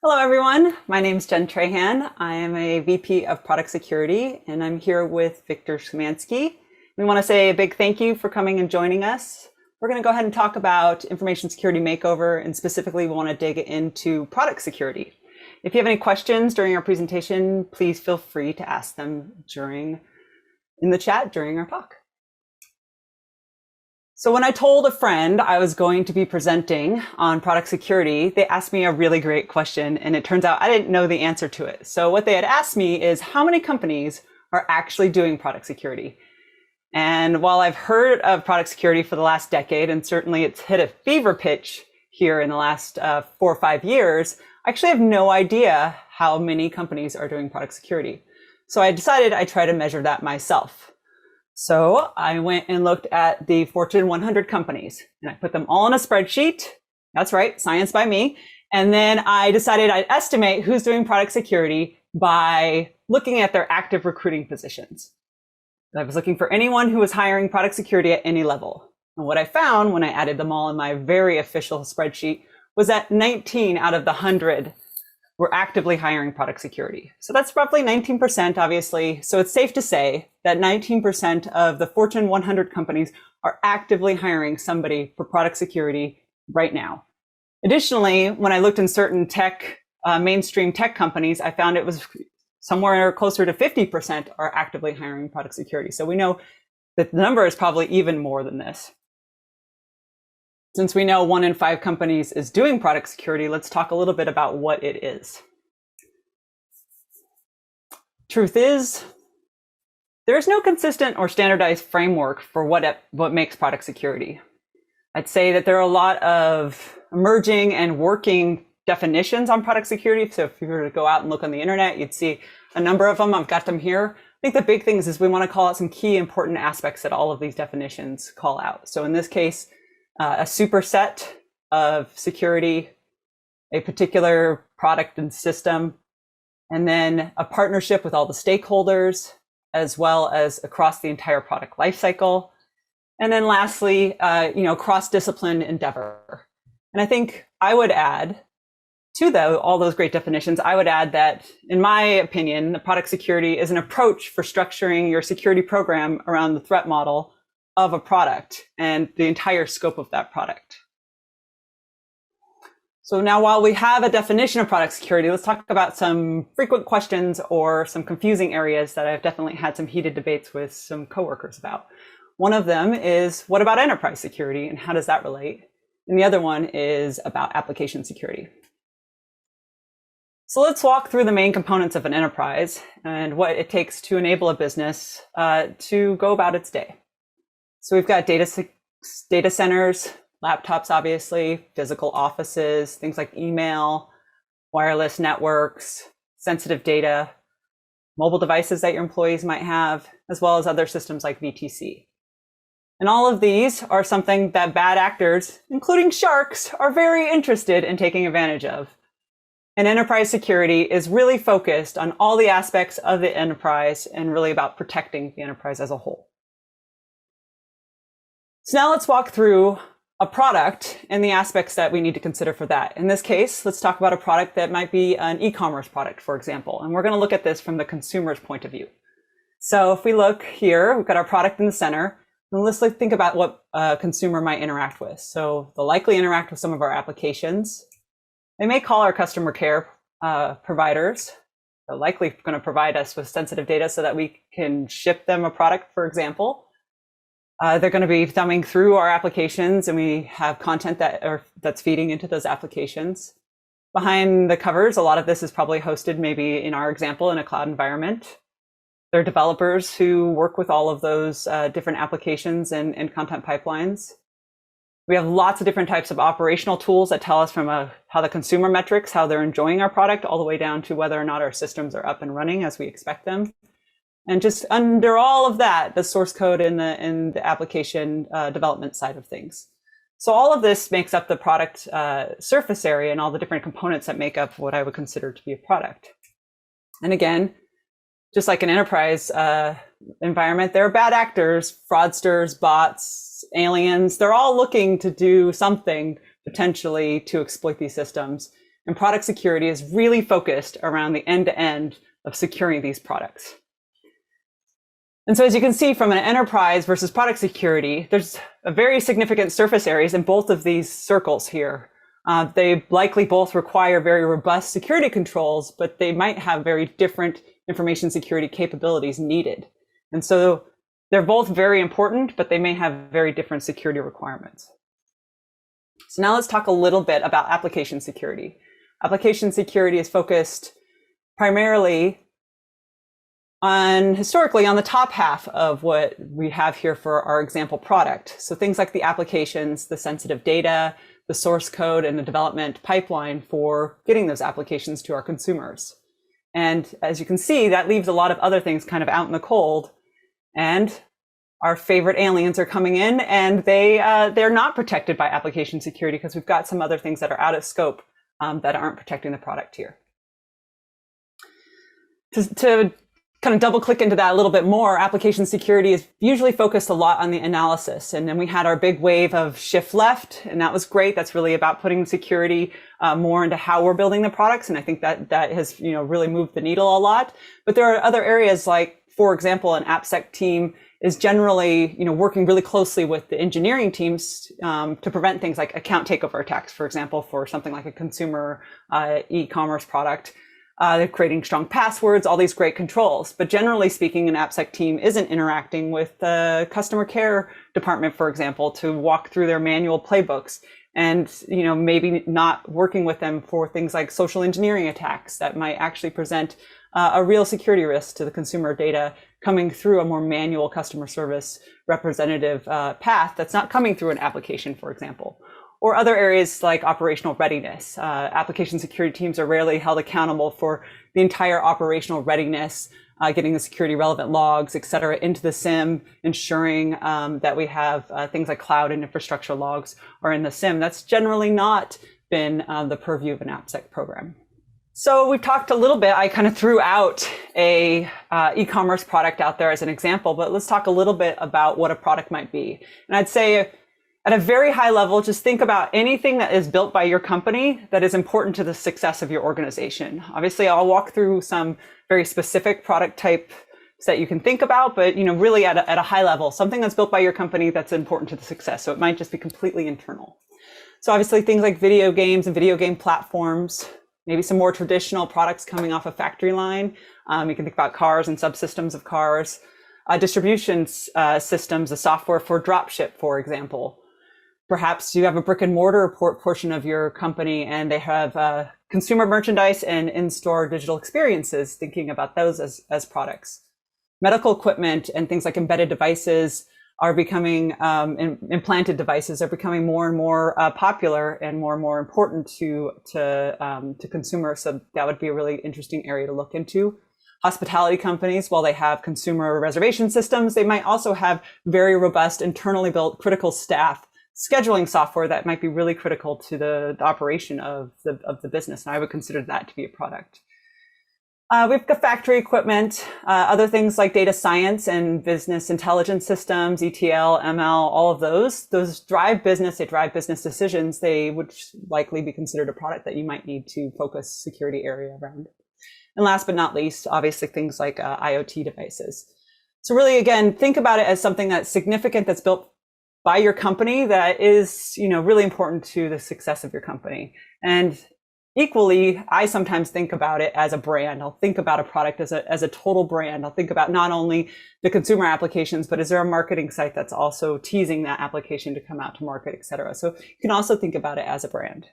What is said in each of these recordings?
Hello, everyone. My name is Jen Trahan. I am a VP of Product Security, and I'm here with Victor Szymanski. We want to say a big thank you for coming and joining us. We're going to go ahead and talk about information security makeover, and specifically we want to dig into product security. If you have any questions during our presentation, please feel free to ask them in the chat during our talk. So when I told a friend I was going to be presenting on product security, they asked me a really great question, and it turns out I didn't know the answer to it. So what they had asked me is, how many companies are actually doing product security? And while I've heard of product security for the last decade, and certainly it's hit a fever pitch here in the last 4 or 5 years, I actually have no idea how many companies are doing product security. So I decided I'd try to measure that myself. So I went and looked at the Fortune 100 companies, and I put them all in a spreadsheet. That's right, science by me. And then I decided I'd estimate who's doing product security by looking at their active recruiting positions. I was looking for anyone who was hiring product security at any level. And what I found when I added them all in my very official spreadsheet was that 19 out of the 100 were actively hiring product security. So that's roughly 19%, obviously. So it's safe to say that 19% of the Fortune 100 companies are actively hiring somebody for product security right now. Additionally, when I looked in certain mainstream tech companies, I found it was somewhere closer to 50% are actively hiring product security. So we know that the number is probably even more than this. Since we know 1 in 5 companies is doing product security, let's talk a little bit about what it is. Truth is, there is no consistent or standardized framework for what makes product security. I'd say that there are a lot of emerging and working definitions on product security. So if you were to go out and look on the internet, you'd see a number of them. I've got them here. I think the big things is we want to call out some key important aspects that all of these definitions call out. So in this case, a superset of security, a particular product and system, and then a partnership with all the stakeholders, as well as across the entire product lifecycle. And then lastly, cross-discipline endeavor. And I think I would add to all those great definitions, I would add that, in my opinion, the product security is an approach for structuring your security program around the threat model of a product and the entire scope of that product. So now, while we have a definition of product security, let's talk about some frequent questions or some confusing areas that I've definitely had some heated debates with some coworkers about. One of them is, what about enterprise security and how does that relate? And the other one is about application security. So let's walk through the main components of an enterprise and what it takes to enable a business to go about its day. So we've got data centers, laptops, obviously, physical offices, things like email, wireless networks, sensitive data, mobile devices that your employees might have, as well as other systems like VTC. And all of these are something that bad actors, including sharks, are very interested in taking advantage of. And enterprise security is really focused on all the aspects of the enterprise and really about protecting the enterprise as a whole. So now let's walk through a product and the aspects that we need to consider for that. In this case, let's talk about a product that might be an e-commerce product, for example. And we're going to look at this from the consumer's point of view. So if we look here, we've got our product in the center. And let's think about what a consumer might interact with. So they'll likely interact with some of our applications. They may call our customer care providers. They're likely going to provide us with sensitive data so that we can ship them a product, for example. They're going to be thumbing through our applications, and we have content that's feeding into those applications. Behind the covers, a lot of this is probably hosted, maybe in our example, in a cloud environment. There are developers who work with all of those different applications and content pipelines. We have lots of different types of operational tools that tell us from how the consumer metrics, how they're enjoying our product, all the way down to whether or not our systems are up and running as we expect them. And just under all of that, the source code and the application development side of things. So all of this makes up the product surface area and all the different components that make up what I would consider to be a product. And again, just like an enterprise environment, there are bad actors, fraudsters, bots, aliens. They're all looking to do something potentially to exploit these systems. And product security is really focused around the end-to-end of securing these products. And so as you can see from an enterprise versus product security, there's a very significant surface areas in both of these circles here. They likely both require very robust security controls, but they might have very different information security capabilities needed. And so they're both very important, but they may have very different security requirements. So now let's talk a little bit about application security. Application security is focused primarily historically on the top half of what we have here for our example product. So things like the applications, the sensitive data, the source code, and the development pipeline for getting those applications to our consumers. And as you can see, that leaves a lot of other things kind of out in the cold. And our favorite aliens are coming in, and they're not protected by application security because we've got some other things that are out of scope that aren't protecting the product here. To kind of double click into that a little bit more, application security is usually focused a lot on the analysis. And then we had our big wave of shift left, and that was great. That's really about putting security more into how we're building the products. And I think that has, really moved the needle a lot. But there are other areas like, for example, an AppSec team is generally, working really closely with the engineering teams to prevent things like account takeover attacks, for example, for something like a consumer e-commerce product. They're creating strong passwords, all these great controls. But generally speaking, an AppSec team isn't interacting with the customer care department, for example, to walk through their manual playbooks and, maybe not working with them for things like social engineering attacks that might actually present a real security risk to the consumer data coming through a more manual customer service representative path that's not coming through an application, for example. Or other areas like operational readiness. Application security teams are rarely held accountable for the entire operational readiness, getting the security relevant logs, et cetera, into the SIM, ensuring that we have things like cloud and infrastructure logs are in the SIM. That's generally not been the purview of an AppSec program. So we've talked a little bit, I kind of threw out a e-commerce product out there as an example, but let's talk a little bit about what a product might be. And I'd say at a very high level, just think about anything that is built by your company that is important to the success of your organization. Obviously, I'll walk through some very specific product types that you can think about, but really at a high level, something that's built by your company that's important to the success. So it might just be completely internal. So obviously things like video games and video game platforms, maybe some more traditional products coming off a factory line. You can think about cars and subsystems of cars, distribution systems, the software for dropship, for example. Perhaps you have a brick and mortar portion of your company and they have consumer merchandise and in-store digital experiences, thinking about those as products. Medical equipment and things like embedded devices are becoming, implanted devices are becoming more and more popular and more important to consumers. So that would be a really interesting area to look into. Hospitality companies, while they have consumer reservation systems, they might also have very robust internally built critical staff scheduling software that might be really critical to the operation of the business. And I would consider that to be a product. We've got factory equipment, other things like data science and business intelligence systems, ETL, ML, all of those drive business, they drive business decisions. They would likely be considered a product that you might need to focus security area around. And last but not least, obviously things like IoT devices. So really, again, think about it as something that's significant, that's built by your company, that is, really important to the success of your company. And equally, I sometimes think about it as a brand. I'll think about a product as a total brand. I'll think about not only the consumer applications, but is there a marketing site that's also teasing that application to come out to market, et cetera. So you can also think about it as a brand.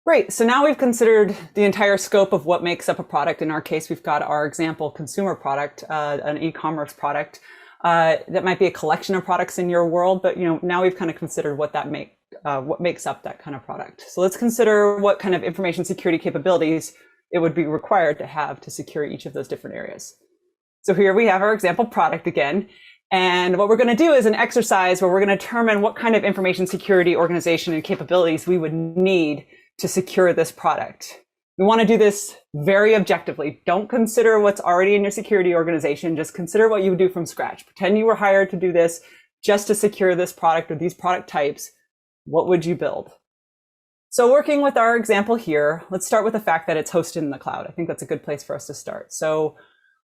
Great, so now we've considered the entire scope of what makes up a product. In our case, we've got our example consumer product, an e-commerce product. That might be a collection of products in your world, but now we've kind of considered what makes up that kind of product. So let's consider what kind of information security capabilities it would be required to have to secure each of those different areas. So here we have our example product again. And what we're going to do is an exercise where we're going to determine what kind of information security organization and capabilities we would need to secure this product. We want to do this very objectively. Don't consider what's already in your security organization. Just consider what you would do from scratch. Pretend you were hired to do this just to secure this product or these product types. What would you build? So working with our example here, let's start with the fact that it's hosted in the cloud. I think that's a good place for us to start. So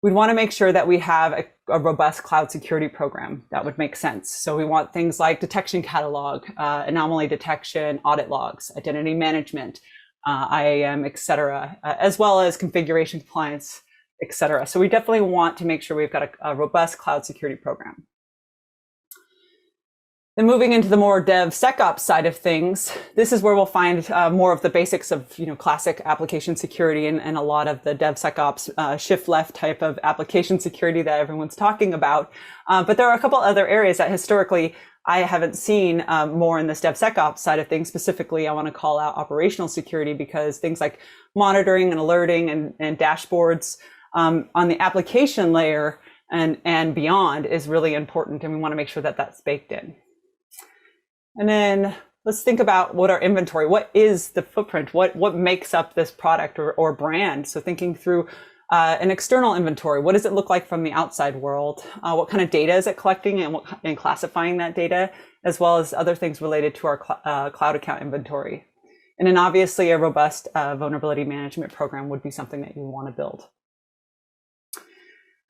we'd want to make sure that we have a robust cloud security program that would make sense. So we want things like detection catalog, anomaly detection, audit logs, identity management, IAM, et cetera, as well as configuration compliance, et cetera. So we definitely want to make sure we've got a robust cloud security program. Then moving into the more DevSecOps side of things, this is where we'll find more of the basics of classic application security and a lot of the DevSecOps shift left type of application security that everyone's talking about. But there are a couple other areas that historically I haven't seen more in this DevSecOps side of things. Specifically, I want to call out operational security because things like monitoring and alerting and dashboards on the application layer and beyond is really important, and we want to make sure that that's baked in. And then let's think about what our inventory, what is the footprint, what makes up this product or brand. So thinking through an external inventory, what does it look like from the outside world? What kind of data is it collecting and classifying that data, as well as other things related to our cloud account inventory. And then obviously a robust vulnerability management program would be something that you want to build.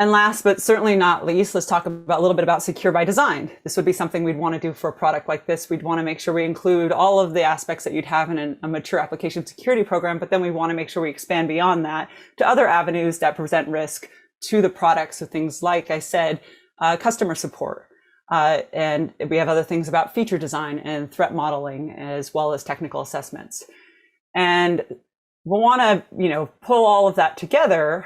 And last, but certainly not least, let's talk about a little bit about secure by design. This would be something we'd want to do for a product like this. We'd want to make sure we include all of the aspects that you'd have in a mature application security program, but then we want to make sure we expand beyond that to other avenues that present risk to the product. So things like I said, customer support. And we have other things about feature design and threat modeling, as well as technical assessments. And we'll want to, pull all of that together.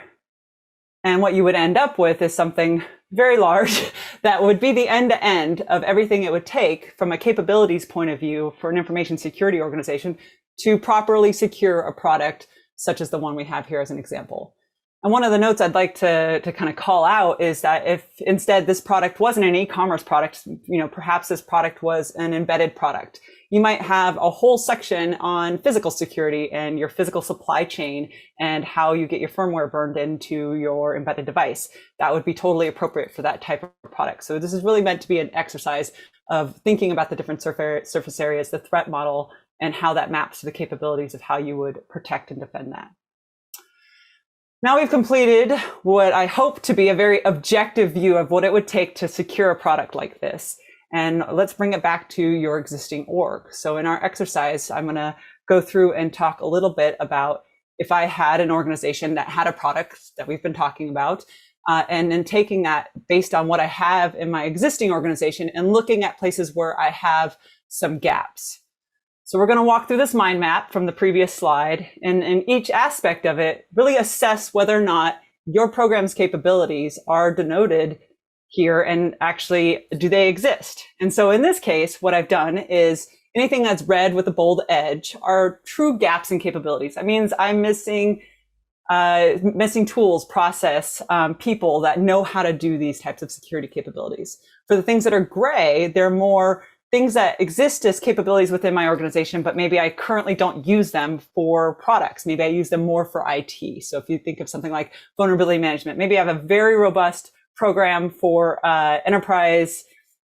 And what you would end up with is something very large that would be the end-to-end of everything it would take from a capabilities point of view for an information security organization to properly secure a product such as the one we have here as an example. And one of the notes I'd like to kind of call out is that if instead this product wasn't an e-commerce product, perhaps this product was an embedded product, you might have a whole section on physical security and your physical supply chain and how you get your firmware burned into your embedded device. That would be totally appropriate for that type of product. So this is really meant to be an exercise of thinking about the different surface areas, the threat model, and how that maps to the capabilities of how you would protect and defend that. Now we've completed what I hope to be a very objective view of what it would take to secure a product like this. And let's bring it back to your existing org. So in our exercise, I'm going to go through and talk a little bit about if I had an organization that had a product that we've been talking about, and then taking that based on what I have in my existing organization and looking at places where I have some gaps. So we're going to walk through this mind map from the previous slide, and in each aspect of it, really assess whether or not your program's capabilities are denoted here and actually do they exist. And so in this case, what I've done is anything that's red with a bold edge are true gaps in capabilities. That means I'm missing tools, process, people that know how to do these types of security capabilities. For the things that are gray, they're more things that exist as capabilities within my organization, but maybe I currently don't use them for products. Maybe I use them more for IT. So if you think of something like vulnerability management, maybe I have a very robust program for enterprise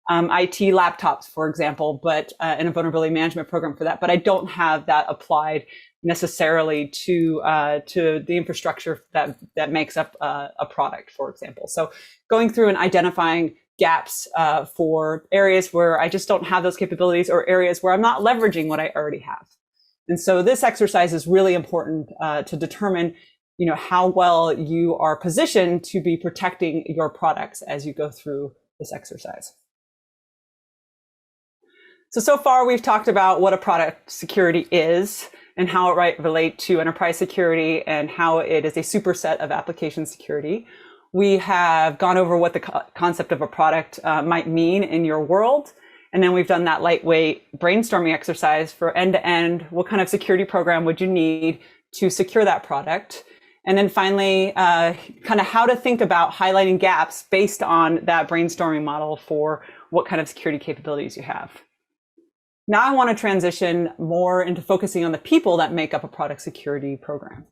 IT laptops, for example, but in a vulnerability management program for that, but I don't have that applied necessarily to the infrastructure that makes up a product, for example. So going through and identifying gaps for areas where I just don't have those capabilities or areas where I'm not leveraging what I already have. And so this exercise is really important to determine how well you are positioned to be protecting your products as you go through this exercise. So far we've talked about what a product security is and how it might relate to enterprise security and how it is a superset of application security. We have gone over what the concept of a product might mean in your world. And then we've done that lightweight brainstorming exercise for end-to-end. What kind of security program would you need to secure that product? And then finally, kind of how to think about highlighting gaps based on that brainstorming model for what kind of security capabilities you have. Now I want to transition more into focusing on the people that make up a product security program.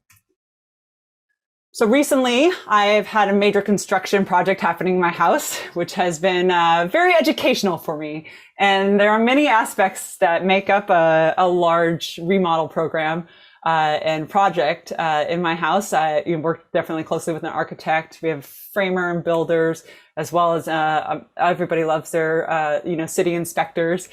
So recently, I've had a major construction project happening in my house, which has been very educational for me. And there are many aspects that make up a large remodel program and project in my house. I work definitely closely with an architect. We have framer and builders, as well as everybody loves their city inspectors.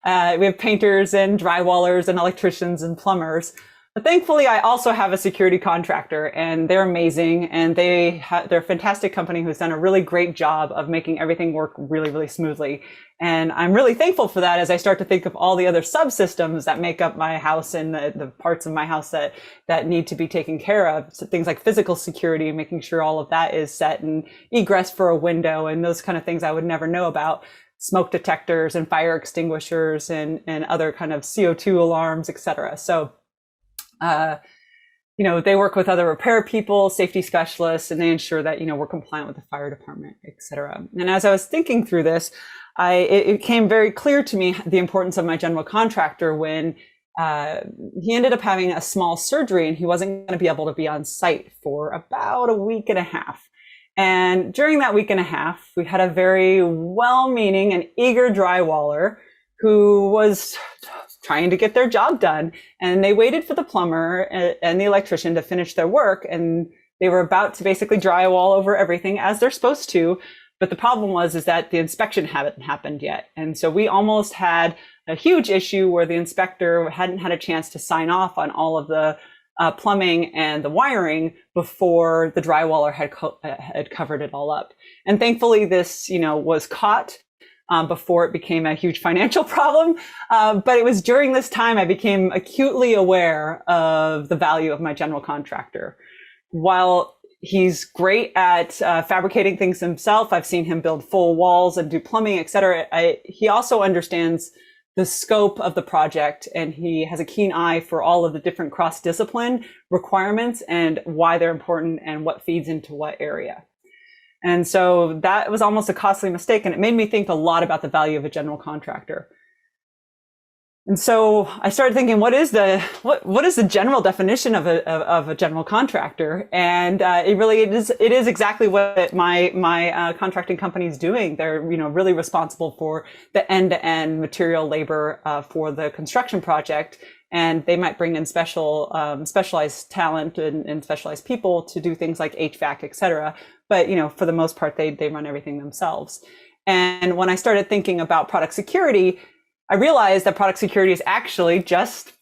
We have painters and drywallers and electricians and plumbers. But thankfully, I also have a security contractor, and they're amazing. And they're a fantastic company who's done a really great job of making everything work really, really smoothly. And I'm really thankful for that as I start to think of all the other subsystems that make up my house and the parts of my house that need to be taken care of. So things like physical security, making sure all of that is set, and egress for a window, and those kind of things I would never know about. Smoke detectors and fire extinguishers and other kind of CO2 alarms, et cetera. So they work with other repair people, safety specialists, and they ensure that, we're compliant with the fire department, et cetera. And as I was thinking through this, it became very clear to me the importance of my general contractor when he ended up having a small surgery and he wasn't going to be able to be on site for about a week and a half. And during that week and a half, we had a very well-meaning and eager drywaller who was trying to get their job done. And they waited for the plumber and the electrician to finish their work. And they were about to basically drywall over everything as they're supposed to. But the problem is that the inspection hadn't happened yet. And so we almost had a huge issue where the inspector hadn't had a chance to sign off on all of the plumbing and the wiring before the drywaller had covered it all up. And thankfully this, was caught before it became a huge financial problem. But it was during this time I became acutely aware of the value of my general contractor. While he's great at fabricating things himself, I've seen him build full walls and do plumbing, et cetera. He also understands the scope of the project, and he has a keen eye for all of the different cross-discipline requirements and why they're important and what feeds into what area. And so that was almost a costly mistake, and it made me think a lot about the value of a general contractor. And so I started thinking, what is the general definition of a general contractor? And it is exactly what my contracting company is doing. They're really responsible for the end-to-end material labor for the construction project, and they might bring in specialized talent and specialized people to do things like HVAC, et cetera. But for the most part, they run everything themselves. And when I started thinking about product security, I realized that product security is actually just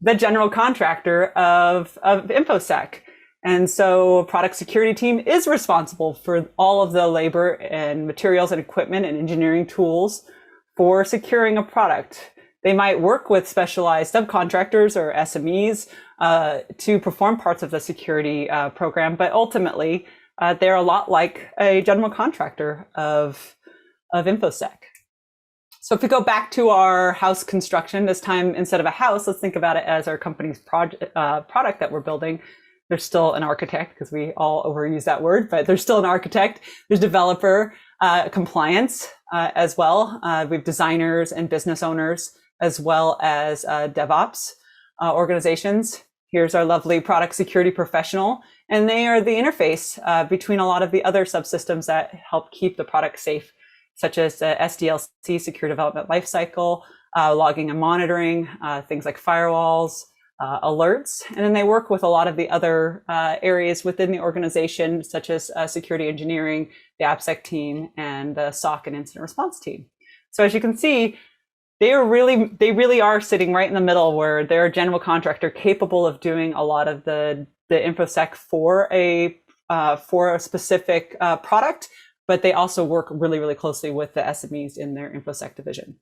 the general contractor of InfoSec. And so a product security team is responsible for all of the labor and materials and equipment and engineering tools for securing a product. They might work with specialized subcontractors or SMEs to perform parts of the security program, but ultimately they're a lot like a general contractor of InfoSec. So if we go back to our house construction, this time instead of a house, let's think about it as our company's product that we're building. There's still an architect, because we all overuse that word, but there's still an architect. There's developer, compliance as well. We have designers and business owners, as well as DevOps organizations. Here's our lovely product security professional, and they are the interface between a lot of the other subsystems that help keep the product safe, such as SDLC, Secure Development Lifecycle, logging and monitoring, things like firewalls, alerts. And then they work with a lot of the other areas within the organization, such as security engineering, the AppSec team, and the SOC and incident response team. So as you can see, they really are sitting right in the middle, where they're a general contractor capable of doing a lot of the InfoSec for a specific product, but they also work really, really closely with the SMEs in their InfoSec division.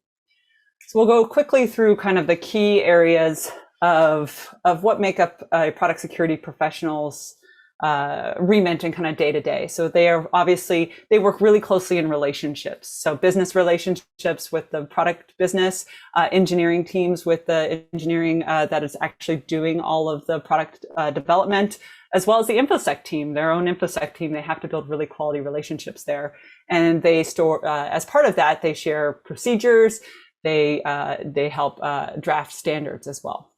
So we'll go quickly through kind of the key areas of what make up a product security professional's remit and kind of day to day. So they work really closely in relationships. So business relationships with the product business, engineering teams with the engineering that is actually doing all of the product development, as well as the InfoSec team, their own InfoSec team. They have to build really quality relationships there. And they store, as part of that, they share procedures. They help draft standards as well.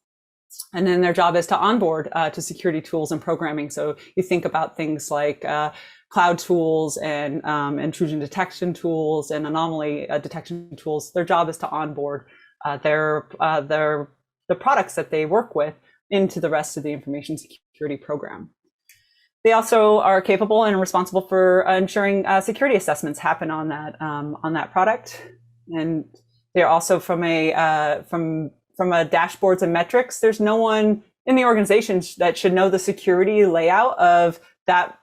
And then their job is to onboard to security tools and programming. So you think about things like cloud tools and intrusion detection tools and anomaly detection tools. Their job is to onboard the products that they work with into the rest of the information security program. They also are capable and responsible for ensuring security assessments happen on that product. And they're also from a dashboards and metrics. There's no one in the organization that should know the security layout of that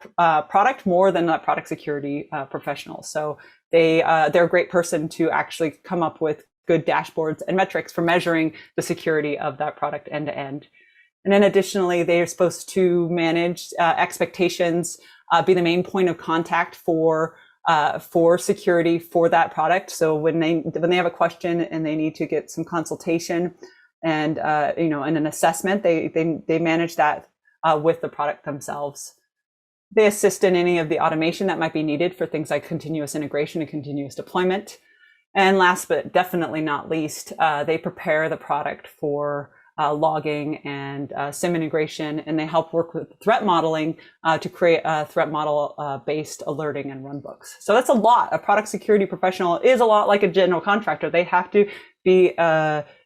product more than that product security professional. So they're a great person to actually come up with good dashboards and metrics for measuring the security of that product end to end. And then additionally, they are supposed to manage expectations, be the main point of contact for security for that product. So when they have a question and they need to get some consultation and and an assessment, they manage that with the product themselves. They assist in any of the automation that might be needed for things like continuous integration and continuous deployment. And last but definitely not least, they prepare the product for logging and SIEM integration, and they help work with threat modeling to create a threat model based alerting and runbooks. So that's a lot. A product security professional is a lot like a general contractor. They have to be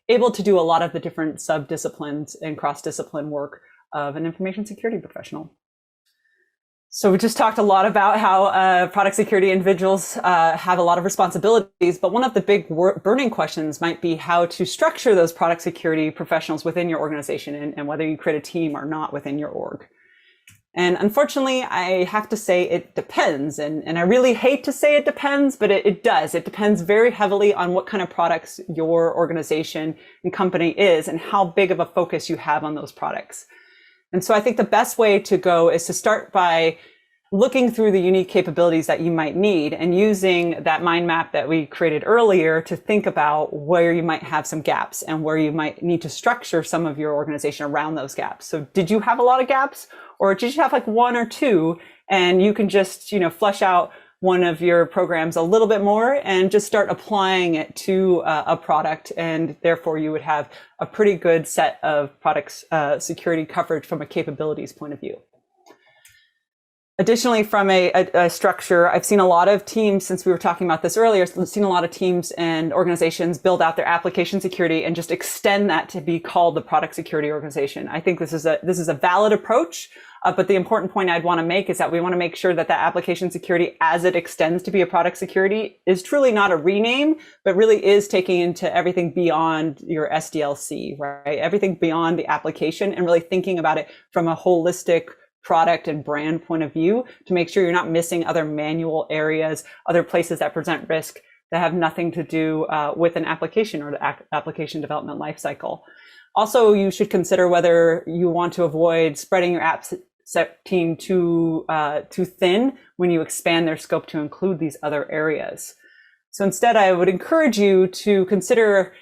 able to do a lot of the different sub-disciplines and cross-discipline work of an information security professional. So we just talked a lot about how product security individuals have a lot of responsibilities, but one of the big burning questions might be how to structure those product security professionals within your organization and whether you create a team or not within your org. And unfortunately, I have to say it depends. And I really hate to say it depends, but it does. It depends very heavily on what kind of products your organization and company is and how big of a focus you have on those products. And so I think the best way to go is to start by looking through the unique capabilities that you might need and using that mind map that we created earlier to think about where you might have some gaps and where you might need to structure some of your organization around those gaps. So did you have a lot of gaps, or did you have like one or two, and you can just, flesh out one of your programs a little bit more and just start applying it to a product, and therefore you would have a pretty good set of products security coverage from a capabilities point of view. Additionally, from a structure, I've seen a lot of teams, since we were talking about this earlier, I've seen a lot of teams and organizations build out their application security and just extend that to be called the product security organization. I think this is a valid approach, but the important point I'd want to make is that we want to make sure that that application security, as it extends to be a product security, is truly not a rename, but really is taking into everything beyond your SDLC, right? Everything beyond the application, and really thinking about it from a holistic product and brand point of view to make sure you're not missing other manual areas, other places that present risk that have nothing to do with an application or the application development lifecycle. Also, you should consider whether you want to avoid spreading your app team too thin when you expand their scope to include these other areas. So instead, I would encourage you to consider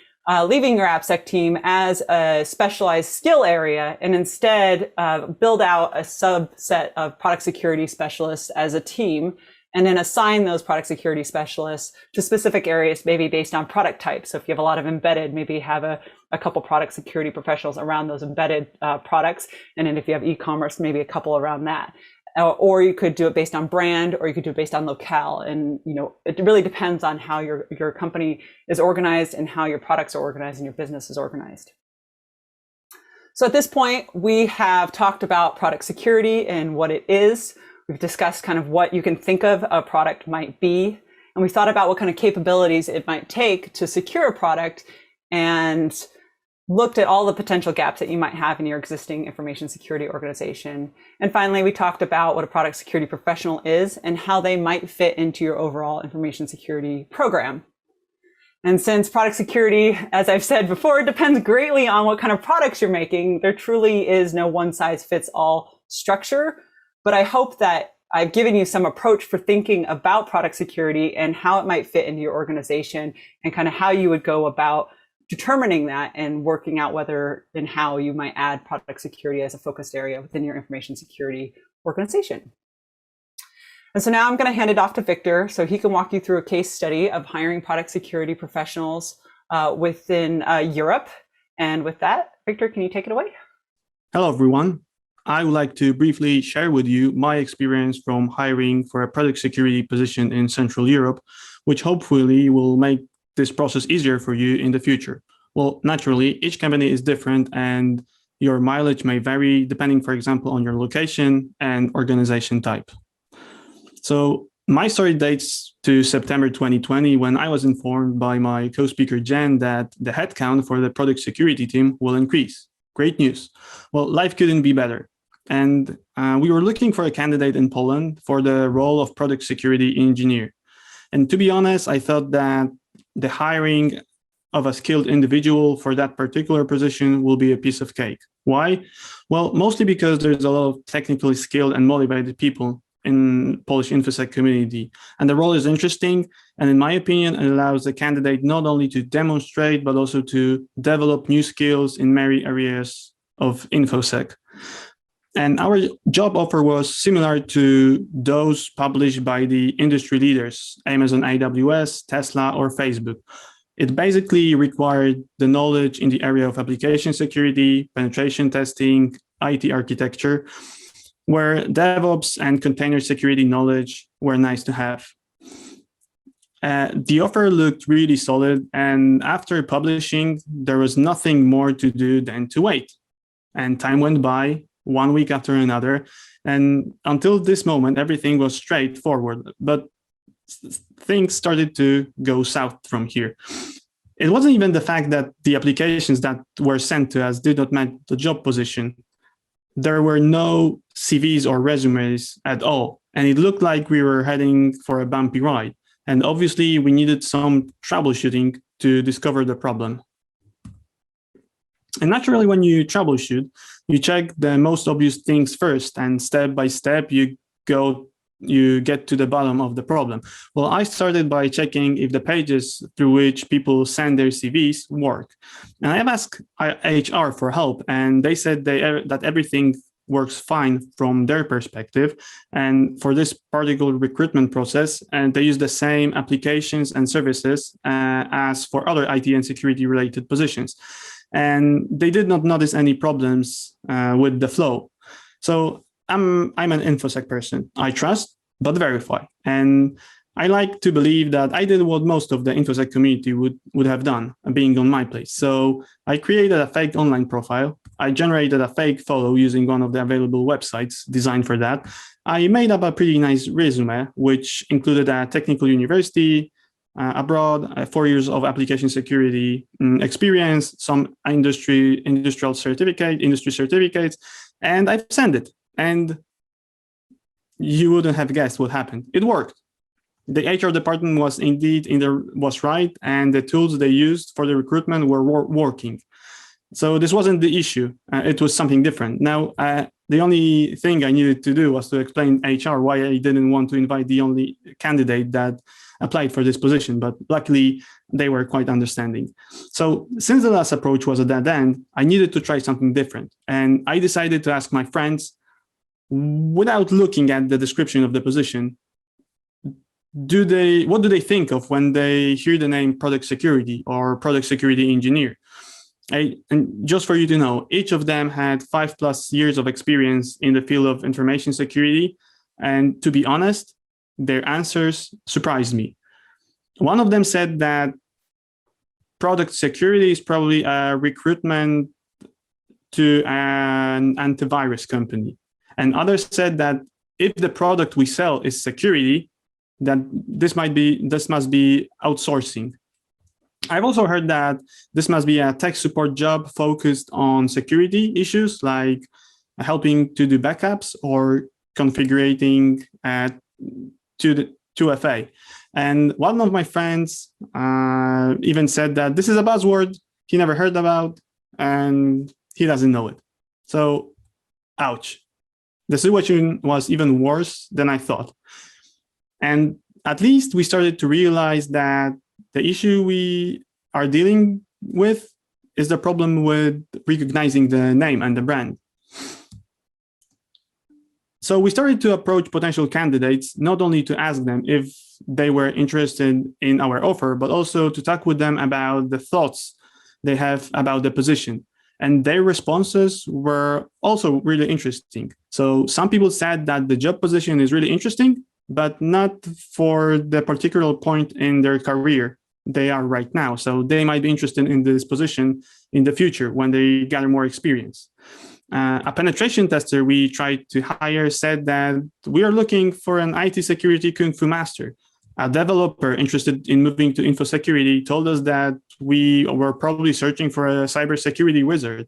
leaving your AppSec team as a specialized skill area, and instead build out a subset of product security specialists as a team, and then assign those product security specialists to specific areas, maybe based on product type. So if you have a lot of embedded, maybe have a couple product security professionals around those embedded products. And then if you have e-commerce, maybe a couple around that. Or you could do it based on brand, or you could do it based on locale. And, it really depends on how your company is organized and how your products are organized and your business is organized. So at this point, we have talked about product security and what it is. We've discussed kind of what you can think of a product might be. And we thought about what kind of capabilities it might take to secure a product, and looked at all the potential gaps that you might have in your existing information security organization. And finally, we talked about what a product security professional is and how they might fit into your overall information security program. And since product security, as I've said before, depends greatly on what kind of products you're making, there truly is no one size fits all structure. But I hope that I've given you some approach for thinking about product security and how it might fit into your organization, and kind of how you would go about determining that and working out whether and how you might add product security as a focused area within your information security organization. And so now I'm going to hand it off to Victor so he can walk you through a case study of hiring product security professionals within Europe. And with that, Victor, can you take it away? Hello, everyone. I would like to briefly share with you my experience from hiring for a product security position in Central Europe, which hopefully will make this process easier for you in the future. Well, naturally, each company is different and your mileage may vary depending, for example, on your location and organization type. So my story dates to September 2020 when I was informed by my co-speaker Jen that the headcount for the product security team will increase. Great news. Well, life couldn't be better. And we were looking for a candidate in Poland for the role of product security engineer. And to be honest, I thought that the hiring of a skilled individual for that particular position will be a piece of cake. Why? Well, mostly because there's a lot of technically skilled and motivated people in Polish InfoSec community. And the role is interesting. And in my opinion, it allows the candidate not only to demonstrate, but also to develop new skills in many areas of InfoSec. And our job offer was similar to those published by the industry leaders, Amazon AWS, Tesla, or Facebook. It basically required the knowledge in the area of application security, penetration testing, IT architecture, where DevOps and container security knowledge were nice to have. The offer looked really solid, and after publishing, there was nothing more to do than to wait. And time went by, 1 week after another, and until this moment, everything was straightforward, but things started to go south from here. It wasn't even the fact that the applications that were sent to us did not match the job position. There were no CVs or resumes at all, and it looked like we were heading for a bumpy ride. And obviously, we needed some troubleshooting to discover the problem. And naturally, when you troubleshoot, you check the most obvious things first, and step by step, you get to the bottom of the problem. Well, I started by checking if the pages through which people send their CVs work. And I have asked HR for help, and they said that everything works fine from their perspective. And for this particular recruitment process, and they use the same applications and services as for other IT and security related positions. And they did not notice any problems with the flow. So I'm an InfoSec person. I trust, but verify. And I like to believe that I did what most of the InfoSec community would have done, being on my place. So I created a fake online profile. I generated a fake follow using one of the available websites designed for that. I made up a pretty nice resume, which included a technical university abroad, 4 years of application security experience, some industry certificates, and I've sent it. And you wouldn't have guessed what happened. It worked. The HR department was indeed was right, and the tools they used for the recruitment were working. So this wasn't the issue. It was something different. Now, the only thing I needed to do was to explain HR why I didn't want to invite the only candidate that applied for this position, but luckily they were quite understanding. So since the last approach was a dead end, I needed to try something different. And I decided to ask my friends, without looking at the description of the position, what do they think of when they hear the name product security or product security engineer? And just for you to know, each of them had 5+ years of experience in the field of information security. And to be honest, their answers surprised me. One of them said that product security is probably a recruitment to an antivirus company. And others said that if the product we sell is security, then this must be outsourcing. I've also heard that this must be a tech support job focused on security issues like helping to do backups or configuring 2FA. And one of my friends even said that this is a buzzword he never heard about and he doesn't know it. So, ouch. The situation was even worse than I thought. And at least we started to realize that the issue we are dealing with is the problem with recognizing the name and the brand. So we started to approach potential candidates, not only to ask them if they were interested in our offer, but also to talk with them about the thoughts they have about the position. And their responses were also really interesting. So some people said that the job position is really interesting, but not for the particular point in their career they are right now. So they might be interested in this position in the future when they gather more experience. A penetration tester we tried to hire said that we are looking for an IT security Kung Fu master. A developer interested in moving to InfoSecurity told us that we were probably searching for a cybersecurity wizard.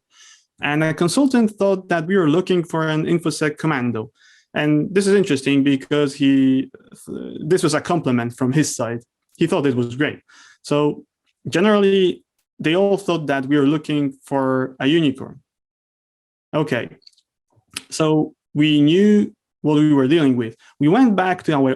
And a consultant thought that we were looking for an InfoSec commando. And this is interesting because this was a compliment from his side. He thought it was great. So generally, they all thought that we were looking for a unicorn. Okay, so we knew what we were dealing with. We went back to our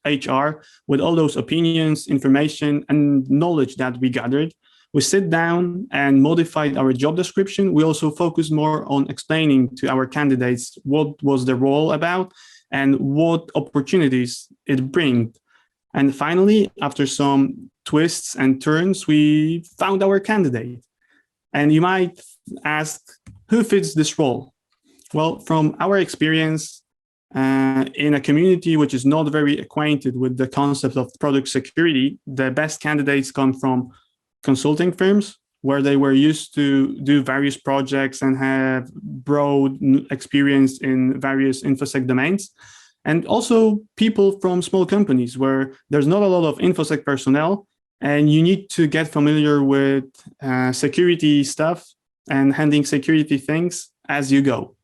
HR with all those opinions, information, and knowledge that we gathered. We sit down and modified our job description. We also focused more on explaining to our candidates what was the role about and what opportunities it brings. And finally, after some twists and turns, we found our candidate. And you might ask, who fits this role? Well, from our experience in a community which is not very acquainted with the concept of product security, the best candidates come from consulting firms where they were used to do various projects and have broad experience in various InfoSec domains. And also people from small companies where there's not a lot of InfoSec personnel and you need to get familiar with security stuff and handling security things as you go.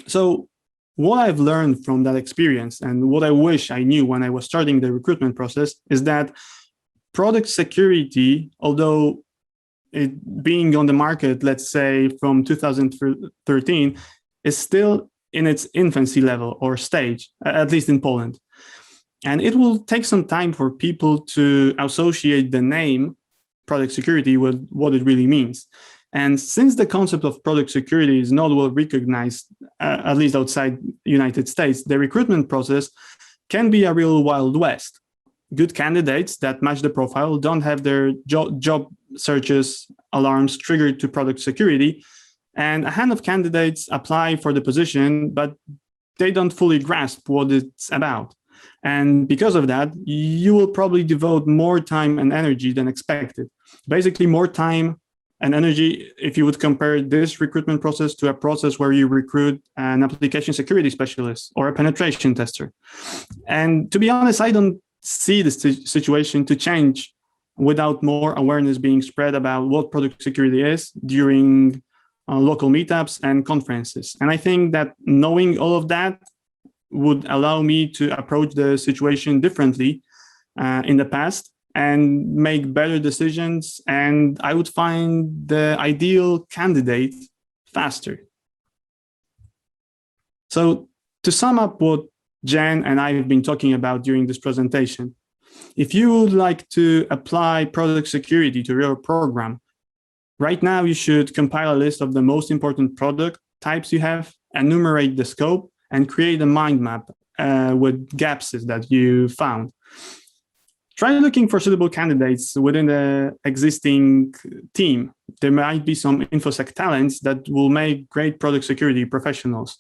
So what I've learned from that experience and what I wish I knew when I was starting the recruitment process is that product security, although it being on the market, let's say from 2013, is still in its infancy level or stage, at least in Poland. And it will take some time for people to associate the name product security with what it really means. And since the concept of product security is not well recognized, at least outside United States, the recruitment process can be a real Wild West. Good candidates that match the profile don't have their job searches alarms triggered to product security. And a hand of candidates apply for the position, but they don't fully grasp what it's about. And because of that, you will probably devote more time and energy than expected. Basically, more time and energy if you would compare this recruitment process to a process where you recruit an application security specialist or a penetration tester. And to be honest, I don't see this situation to change without more awareness being spread about what product security is during local meetups and conferences. And I think that knowing all of that would allow me to approach the situation differently in the past and make better decisions, and I would find the ideal candidate faster. So to sum up what Jen and I have been talking about during this presentation, if you would like to apply product security to your program, right now you should compile a list of the most important product types you have, enumerate the scope, and create a mind map with gaps that you found. Try looking for suitable candidates within the existing team. There might be some InfoSec talents that will make great product security professionals.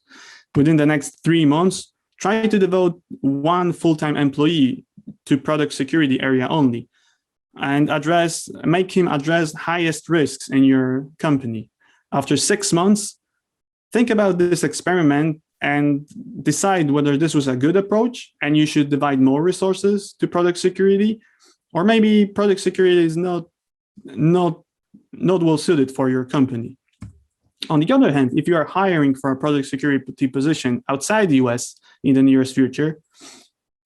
Within the next 3 months, try to devote one full-time employee to product security area only and make him address highest risks in your company. After 6 months, think about this experiment and decide whether this was a good approach and you should divide more resources to product security, or maybe product security is not well suited for your company. On the other hand, if you are hiring for a product security position outside the US in the nearest future,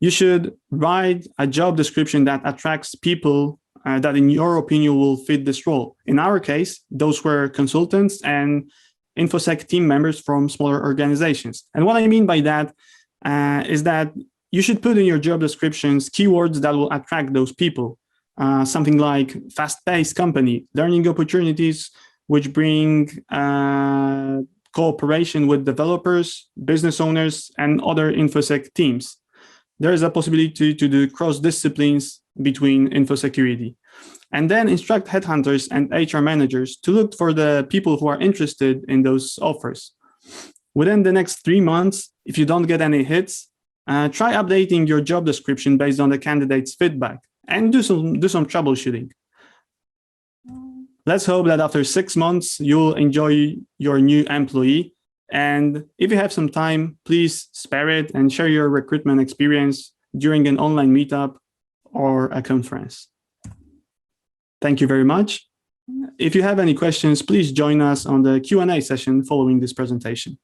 you should write a job description that attracts people that in your opinion will fit this role. In our case, those were consultants and InfoSec team members from smaller organizations. And what I mean by that is that you should put in your job descriptions keywords that will attract those people. Something like fast-paced company, learning opportunities, which bring cooperation with developers, business owners, and other InfoSec teams. There is a possibility to do cross disciplines between InfoSecurity. And then instruct headhunters and HR managers to look for the people who are interested in those offers. Within the next 3 months, if you don't get any hits, try updating your job description based on the candidate's feedback and do some troubleshooting. Let's hope that after 6 months, you'll enjoy your new employee. And if you have some time, please spare it and share your recruitment experience during an online meetup or a conference. Thank you very much. If you have any questions, please join us on the Q&A session following this presentation.